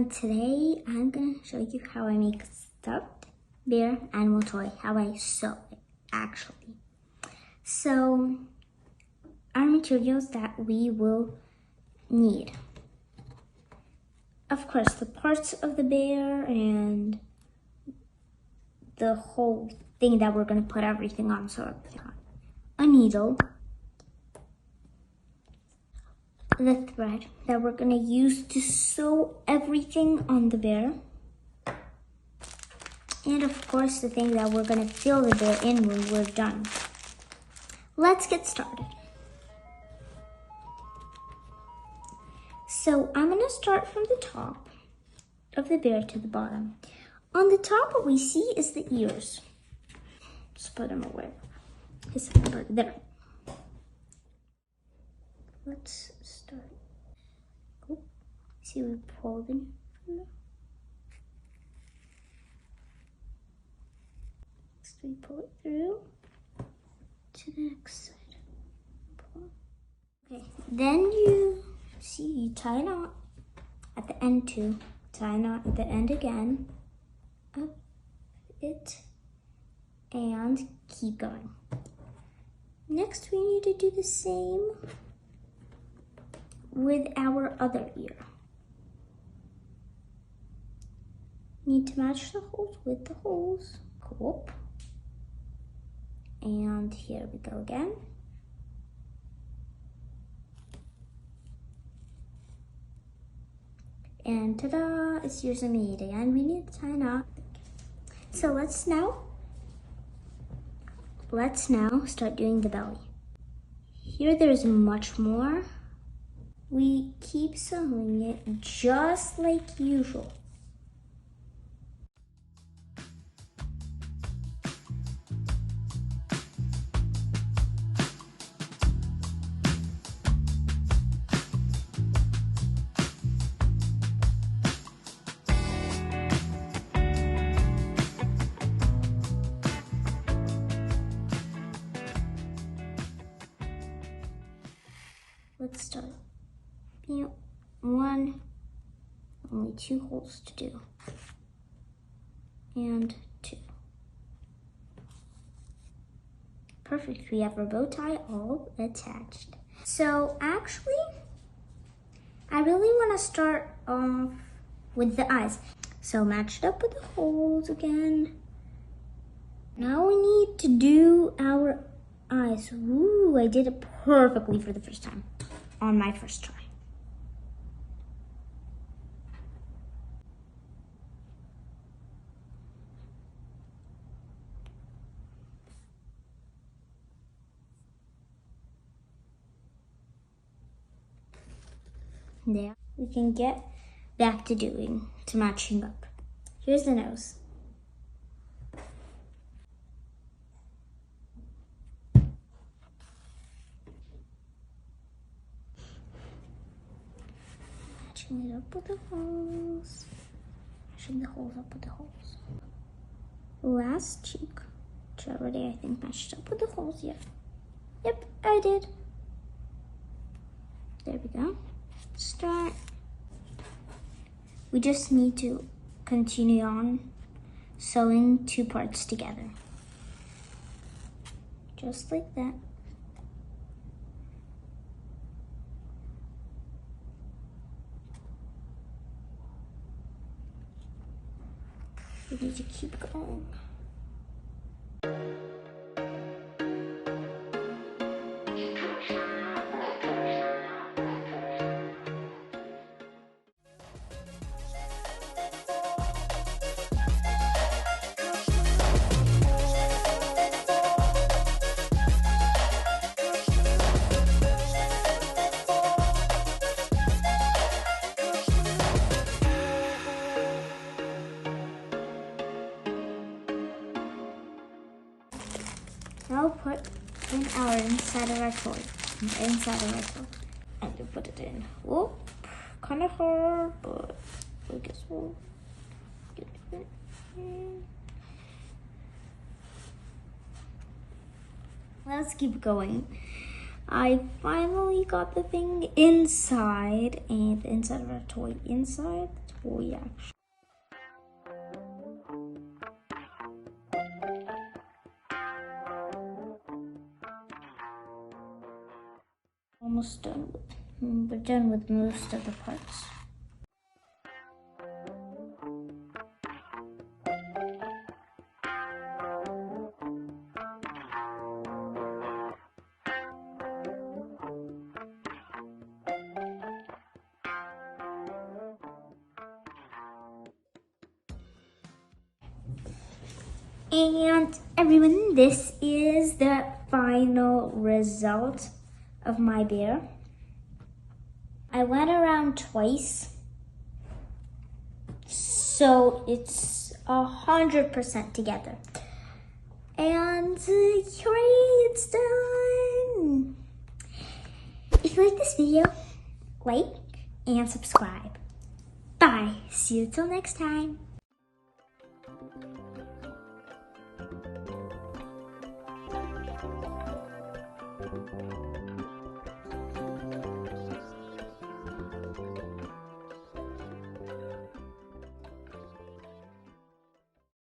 and today I'm gonna show you how I make stuffed bear animal toy, how I sew it actually. So our materials that we will need, of course, the parts of the bear and the whole thing that we're gonna put everything on. So a needle, the thread that we're gonna use to sew everything on the bear, and of course the thing that we're gonna fill the bear in when we're done. Let's get started. So I'm gonna start from the top of the bear to the bottom. On the top, what we see is the ears. Just put them away. His head there. Let's start. Oh, see, we pulled in from there. Next, we pull it through to the next side. Pull. Okay, then you see, you tie a knot at the end too. Tie a knot at the end again. Up it and keep going. Next, we need to do the same with our other ear. Need to match the holes with the holes. Go up. And here we go again. And ta-da, it's yours and me again. We need to tie a knot. So let's now start doing the belly. Here there's much more. We keep sewing it just like usual. Let's start. Only 2 holes to do. And 2. Perfect, we have our bow tie all attached. So actually, I really want to start off with the eyes. So match it up with the holes again. Now we need to do our eyes. Ooh, I did it perfectly for the first time on my first try. There, we can get back to matching up. Here's the nose. Matching it up with the holes. Matching the holes up with the holes. Last cheek, which already I think matched up with the holes. Yep, I did. There we go. Start. We just need to continue on sewing 2 parts together. Just like that. We need to keep going. Now put in our inside of our toy. And we put it in. Whoop, kind of hard, but I guess we'll get it in. Let's keep going. I finally got the thing inside, and the inside of our toy inside the toy actually. Almost done with. We're done with most of the parts. And everyone, this is the final result of my bear. I went around twice, so it's 100% together. And hooray, it's done! If you like this video, like and subscribe. Bye, see you till next time.